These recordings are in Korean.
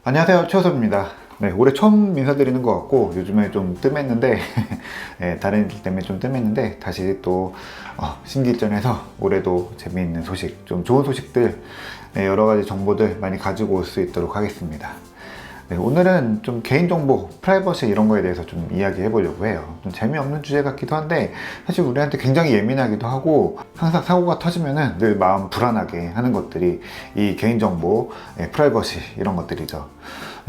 안녕하세요, 최호섭입니다. 네, 올해 처음 인사드리는 것 같고 요즘에 좀 뜸했는데 네, 다른 일 때문에 좀 뜸했는데 다시 또 신기일전해서 올해도 재미있는 소식, 좀 좋은 소식들, 네, 여러 가지 정보들 많이 가지고 올 수 있도록 하겠습니다. 네, 오늘은 좀 개인정보, 프라이버시 이런 거에 대해서 좀 이야기해 보려고 해요. 좀 재미없는 주제 같기도 한데 사실 우리한테 굉장히 예민하기도 하고 항상 사고가 터지면은 늘 마음 불안하게 하는 것들이 이 개인정보, 프라이버시 이런 것들이죠.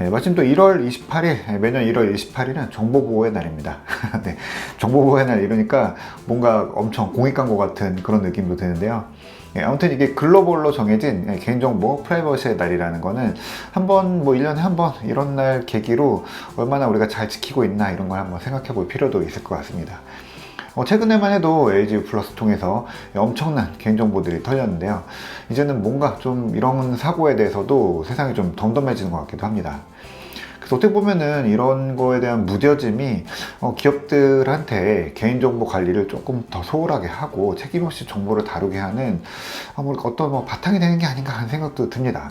마침 또 1월 28일, 매년 1월 28일은 정보보호의 날입니다. 네, 정보보호의 날 이러니까 뭔가 엄청 공익광고 같은 그런 느낌도 드는데요. 아무튼 이게 글로벌로 정해진 개인정보 프라이버시의 날이라는 거는 한번 1년에 한 번 이런 날 계기로 얼마나 우리가 잘 지키고 있나 이런 걸 한번 생각해 볼 필요도 있을 것 같습니다. 최근에만 해도 LG 플러스 통해서 엄청난 개인정보들이 털렸는데요. 이제는 뭔가 좀 이런 사고에 대해서도 세상이 좀 덤덤해지는 것 같기도 합니다. 그래서 어떻게 보면은 이런 거에 대한 무뎌짐이 기업들한테 개인정보 관리를 조금 더 소홀하게 하고 책임없이 정보를 다루게 하는 어떤 바탕이 되는 게 아닌가 하는 생각도 듭니다.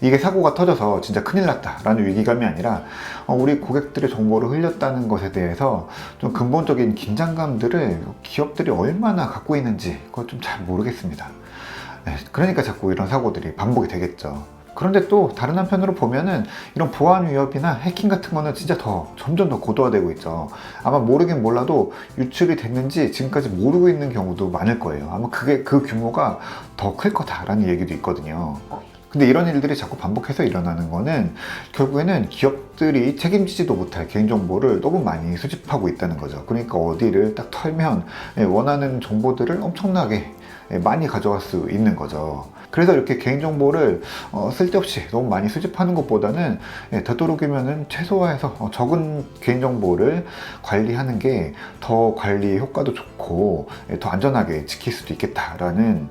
이게 사고가 터져서 진짜 큰일 났다라는 위기감이 아니라 우리 고객들의 정보를 흘렸다는 것에 대해서 좀 근본적인 긴장감들을 기업들이 얼마나 갖고 있는지 그걸 좀 잘 모르겠습니다. 네, 그러니까 자꾸 이런 사고들이 반복이 되겠죠. 그런데 또 다른 한편으로 보면은 이런 보안 위협이나 해킹 같은 거는 진짜 점점 더 고도화되고 있죠. 아마 모르긴 몰라도 유출이 됐는지 지금까지 모르고 있는 경우도 많을 거예요. 아마 그 규모가 더 클 거다라는 얘기도 있거든요. 근데 이런 일들이 자꾸 반복해서 일어나는 거는 결국에는 기업들이 책임지지도 못할 개인정보를 너무 많이 수집하고 있다는 거죠. 그러니까 어디를 딱 털면 원하는 정보들을 엄청나게 많이 가져갈 수 있는 거죠. 그래서 이렇게 개인정보를 쓸데없이 너무 많이 수집하는 것보다는 되도록이면은 최소화해서 적은 개인정보를 관리하는 게 더 관리 효과도 좋고 더 안전하게 지킬 수도 있겠다라는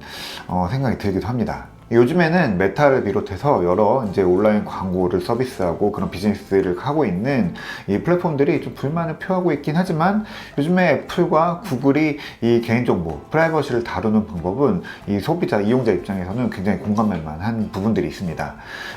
생각이 들기도 합니다. 요즘에는 메타를 비롯해서 여러 이제 온라인 광고를 서비스하고 그런 비즈니스를 하고 있는 이 플랫폼들이 좀 불만을 표하고 있긴 하지만 요즘에 애플과 구글이 이 개인정보, 프라이버시를 다루는 방법은 이 소비자, 이용자 입장에서는 굉장히 공감할 만한 부분들이 있습니다.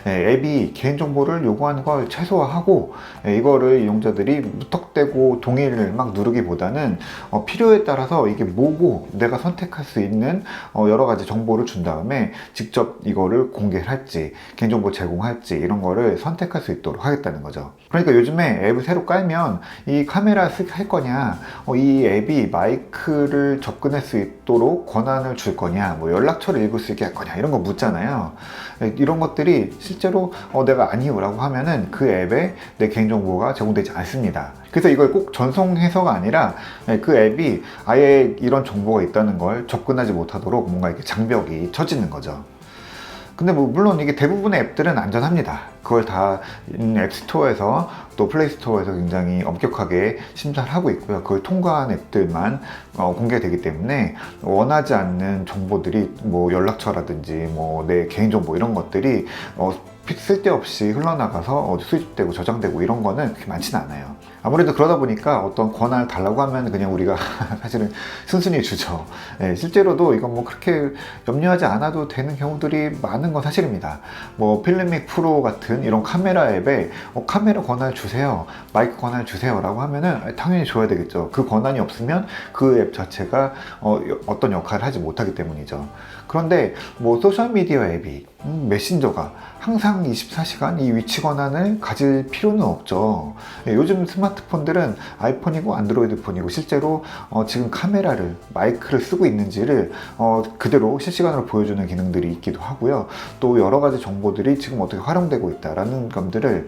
앱이 개인정보를 요구하는 걸 최소화하고 이거를 이용자들이 무턱대고 동의를 막 누르기보다는 필요에 따라서 이게 뭐고 내가 선택할 수 있는 여러 가지 정보를 준 다음에 직접 이거를 공개를 할지 개인정보 제공할지 이런 거를 선택할 수 있도록 하겠다는 거죠. 그러니까 요즘에 앱을 새로 깔면 이 카메라 할 거냐, 이 앱이 마이크를 접근할 수 있도록 권한을 줄 거냐, 뭐 연락처를 읽을 수 있게 할 거냐 이런 거 묻잖아요. 이런 것들이 실제로 내가 아니요라고 하면은 그 앱에 내 개인정보가 제공되지 않습니다. 그래서 이걸 꼭 전송해서가 아니라 그 앱이 아예 이런 정보가 있다는 걸 접근하지 못하도록 뭔가 이렇게 장벽이 쳐지는 거죠. 근데 물론 이게 대부분의 앱들은 안전합니다. 그걸 다 앱스토어에서 또 플레이스토어에서 굉장히 엄격하게 심사를 하고 있고요. 그걸 통과한 앱들만 공개되기 때문에 원하지 않는 정보들이 뭐 연락처라든지 뭐 내 개인정보 이런 것들이 쓸데없이 흘러나가서 수집되고 저장되고 이런 거는 그렇게 많지는 않아요. 아무래도 그러다 보니까 어떤 권한을 달라고 하면 그냥 우리가 사실은 순순히 주죠. 실제로도 이건 뭐 그렇게 염려하지 않아도 되는 경우들이 많은 건 사실입니다. 뭐 필름믹 프로 같은 이런 카메라 앱에 카메라 권한을 주세요, 마이크 권한을 주세요 라고 하면은 당연히 줘야 되겠죠. 그 권한이 없으면 그 앱 자체가 어떤 역할을 하지 못하기 때문이죠. 그런데 뭐 소셜미디어 앱이 메신저가 항상 24시간 이 위치 권한을 가질 필요는 없죠. 요즘 스마트폰들은 아이폰이고 안드로이드 폰이고 실제로 지금 카메라를, 마이크를 쓰고 있는지를 그대로 실시간으로 보여주는 기능들이 있기도 하고요. 또 여러 가지 정보들이 지금 어떻게 활용되고 있다라는 것들을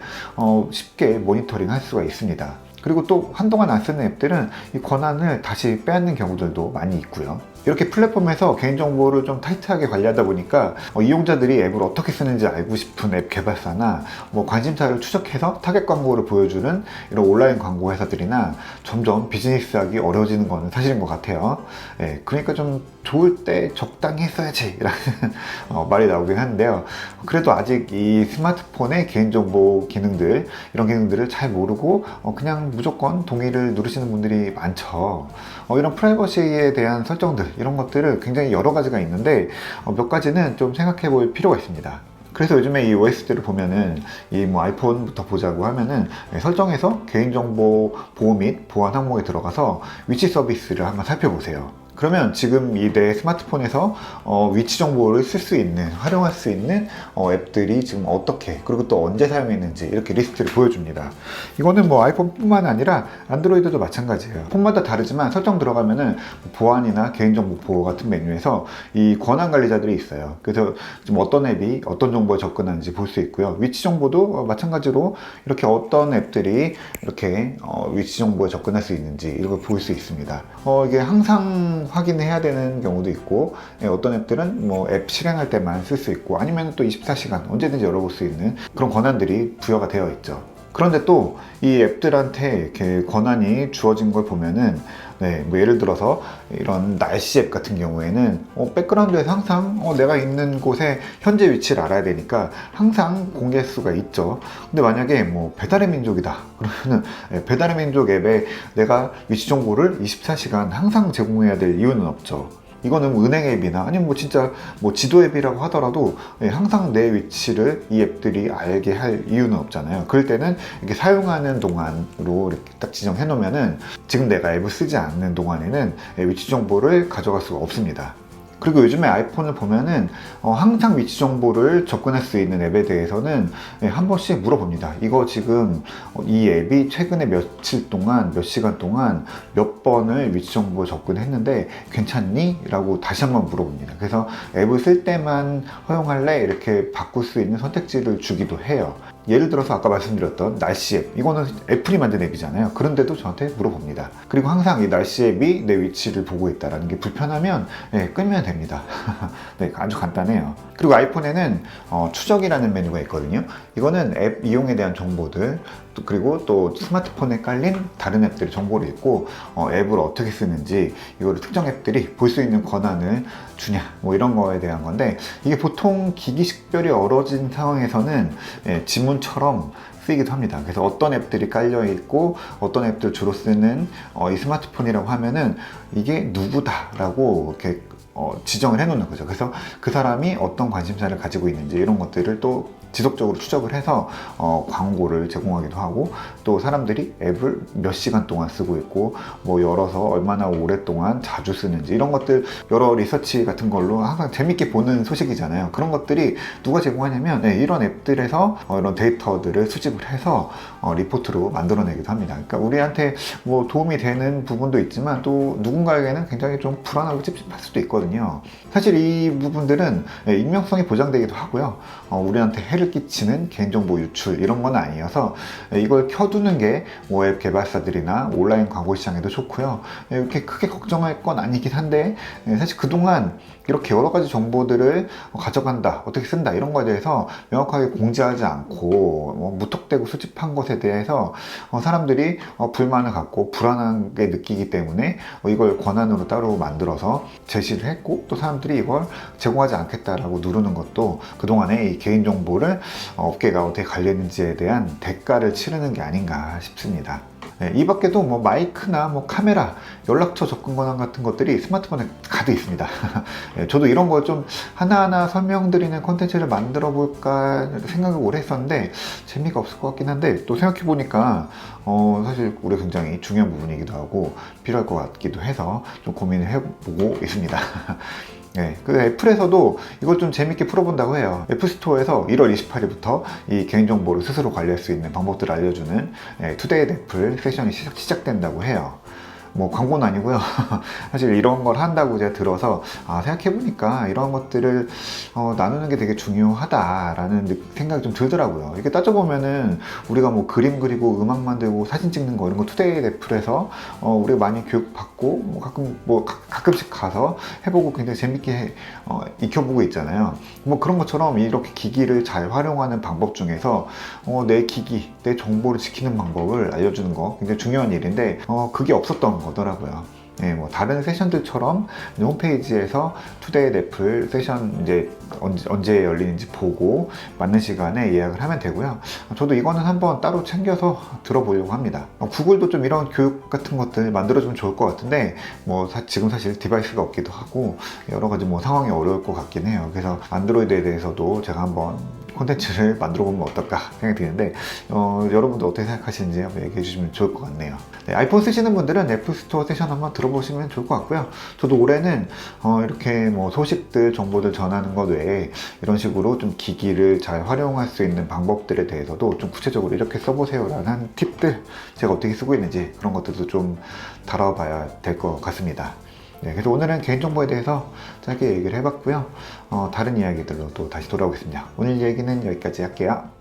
쉽게 모니터링 할 수가 있습니다. 그리고 또 한동안 안 쓰는 앱들은 이 권한을 다시 빼앗는 경우들도 많이 있고요. 이렇게 플랫폼에서 개인정보를 좀 타이트하게 관리하다 보니까 이용자들이 앱을 어떻게 쓰는지 알고 싶은 앱 개발사나 뭐 관심사를 추적해서 타겟 광고를 보여주는 이런 온라인 광고 회사들이나 점점 비즈니스하기 어려워지는 것은 사실인 것 같아요. 그러니까 좀 좋을 때 적당히 했어야지 라는 말이 나오긴 하는데요. 그래도 아직 이 스마트폰의 개인정보 기능들, 이런 기능들을 잘 모르고 그냥 무조건 동의를 누르시는 분들이 많죠. 이런 프라이버시에 대한 설정들, 이런 것들을 굉장히 여러 가지가 있는데 몇 가지는 좀 생각해 볼 필요가 있습니다. 그래서 요즘에 이 OS들을 보면은 이 뭐 아이폰부터 보자고 하면은 설정에서 개인정보 보호 및 보안 항목에 들어가서 위치 서비스를 한번 살펴보세요. 그러면 지금 이 내 스마트폰에서 위치 정보를 쓸 수 있는, 활용할 수 있는 앱들이 지금 어떻게, 그리고 또 언제 사용했는지 이렇게 리스트를 보여줍니다. 이거는 뭐 아이폰뿐만 아니라 안드로이드도 마찬가지예요. 폰마다 다르지만 설정 들어가면은 보안이나 개인정보 보호 같은 메뉴에서 이 권한 관리자들이 있어요. 그래서 지금 어떤 앱이 어떤 정보에 접근하는지 볼 수 있고요. 위치 정보도 마찬가지로 이렇게 어떤 앱들이 이렇게 위치 정보에 접근할 수 있는지 이런 걸 볼 수 있습니다. 이게 항상 확인해야 되는 경우도 있고, 어떤 앱들은 뭐 앱 실행할 때만 쓸 수 있고, 아니면 또 24시간 언제든지 열어볼 수 있는 그런 권한들이 부여가 되어 있죠. 그런데 또 이 앱들한테 이렇게 권한이 주어진 걸 보면은 뭐 예를 들어서 이런 날씨 앱 같은 경우에는 백그라운드에서 항상 내가 있는 곳의 현재 위치를 알아야 되니까 항상 공개할 수가 있죠. 근데 만약에 뭐 배달의 민족이다 그러면은 배달의 민족 앱에 내가 위치 정보를 24시간 항상 제공해야 될 이유는 없죠. 이거는 뭐 은행 앱이나 아니면 뭐 진짜 뭐 지도 앱이라고 하더라도 항상 내 위치를 이 앱들이 알게 할 이유는 없잖아요. 그럴 때는 이렇게 사용하는 동안으로 이렇게 딱 지정해 놓으면은 지금 내가 앱을 쓰지 않는 동안에는 위치 정보를 가져갈 수가 없습니다. 그리고 요즘에 아이폰을 보면은 항상 위치 정보를 접근할 수 있는 앱에 대해서는 한 번씩 물어봅니다. 이거 지금 이 앱이 최근에 며칠 동안, 몇 시간 동안 몇 번을 위치 정보 접근했는데 괜찮니? 라고 다시 한번 물어봅니다. 그래서 앱을 쓸 때만 허용할래? 이렇게 바꿀 수 있는 선택지를 주기도 해요. 예를 들어서 아까 말씀드렸던 날씨 앱, 이거는 애플이 만든 앱이잖아요. 그런데도 저한테 물어봅니다. 그리고 항상 이 날씨 앱이 내 위치를 보고 있다는 게 불편하면 끄면 됩니다. 네, 아주 간단해요. 그리고 아이폰에는 추적이라는 메뉴가 있거든요. 이거는 앱 이용에 대한 정보들, 그리고 또 스마트폰에 깔린 다른 앱들의 정보를 읽고 앱을 어떻게 쓰는지 이거를 특정 앱들이 볼 수 있는 권한을 주냐 뭐 이런 거에 대한 건데, 이게 보통 기기 식별이 어려진 상황에서는 지문처럼 쓰이기도 합니다. 그래서 어떤 앱들이 깔려 있고 어떤 앱들 주로 쓰는 이 스마트폰이라고 하면은 이게 누구다라고 이렇게 지정을 해 놓는 거죠. 그래서 그 사람이 어떤 관심사를 가지고 있는지 이런 것들을 또 지속적으로 추적을 해서 광고를 제공하기도 하고, 또 사람들이 앱을 몇 시간 동안 쓰고 있고 뭐 열어서 얼마나 오랫동안 자주 쓰는지 이런 것들, 여러 리서치 같은 걸로 항상 재밌게 보는 소식이잖아요. 그런 것들이 누가 제공하냐면 이런 앱들에서 이런 데이터들을 수집을 해서 리포트로 만들어내기도 합니다. 그러니까 우리한테 뭐 도움이 되는 부분도 있지만 또 누군가에게는 굉장히 좀 불안하고 찝찝할 수도 있거든요. 사실 이 부분들은 익명성이 보장되기도 하고요. 우리한테 해를 끼치는 개인정보 유출 이런 건 아니어서 이걸 켜두는 게 웹 개발사들이나 온라인 광고 시장에도 좋고요. 이렇게 크게 걱정할 건 아니긴 한데, 사실 그동안 이렇게 여러 가지 정보들을 가져간다, 어떻게 쓴다 이런 거에 대해서 명확하게 공지하지 않고 무턱대고 수집한 것에 대해서 사람들이 불만을 갖고 불안하게 느끼기 때문에 이걸 권한으로 따로 만들어서 제시를 했고, 또 사람들이 이걸 제공하지 않겠다라고 누르는 것도 그동안에 이 개인정보를 업계가 어떻게 관리했는지에 대한 대가를 치르는 게 아닌가 싶습니다. 이 밖에도 뭐 마이크나 뭐 카메라, 연락처 접근 권한 같은 것들이 스마트폰에 가득 있습니다. 저도 이런 거 좀 하나하나 설명드리는 콘텐츠를 만들어 볼까 생각을 오래 했었는데 재미가 없을 것 같긴 한데, 또 생각해 보니까 사실 우리 굉장히 중요한 부분이기도 하고 필요할 것 같기도 해서 좀 고민을 해보고 있습니다. 그래서 애플에서도 이걸 좀 재밌게 풀어본다고 해요. 애플스토어에서 1월 28일부터 이 개인정보를 스스로 관리할 수 있는 방법들을 알려주는 투데이 애플 세션이 시작된다고 해요. 뭐 광고는 아니고요. 사실 이런 걸 한다고 제가 들어서 생각해보니까 이런 것들을 나누는 게 되게 중요하다라는 생각이 좀 들더라고요. 이렇게 따져보면은 우리가 뭐 그림 그리고 음악 만들고 사진 찍는 거 이런 거 투데이 애플에서 우리가 많이 교육받고 가끔씩 가서 해보고 굉장히 재밌게 익혀보고 있잖아요. 뭐 그런 것처럼 이렇게 기기를 잘 활용하는 방법 중에서 내 기기, 내 정보를 지키는 방법을 알려주는 거 굉장히 중요한 일인데 그게 없었던 거더라고요. 뭐 다른 세션들처럼 홈페이지에서 투데이 애플 세션 이제 언제 열리는지 보고 맞는 시간에 예약을 하면 되고요. 저도 이거는 한번 따로 챙겨서 들어보려고 합니다. 구글도 좀 이런 교육 같은 것들 만들어주면 좋을 것 같은데 뭐 지금 사실 디바이스가 없기도 하고 여러 가지 뭐 상황이 어려울 것 같긴 해요. 그래서 안드로이드에 대해서도 제가 한번 콘텐츠를 만들어 보면 어떨까 생각이 드는데 여러분도 어떻게 생각하시는지 한번 얘기해 주시면 좋을 것 같네요. 네, 아이폰 쓰시는 분들은 앱스토어 세션 한번 들어보시면 좋을 것 같고요. 저도 올해는 이렇게 뭐 소식들, 정보들 전하는 것 외에 이런 식으로 좀 기기를 잘 활용할 수 있는 방법들에 대해서도 좀 구체적으로 이렇게 써보세요 라는 팁들, 제가 어떻게 쓰고 있는지 그런 것들도 좀 다뤄봐야 될 것 같습니다. 네, 그래서 오늘은 개인정보에 대해서 짧게 얘기를 해봤고요. 다른 이야기들로 또 다시 돌아오겠습니다. 오늘 얘기는 여기까지 할게요.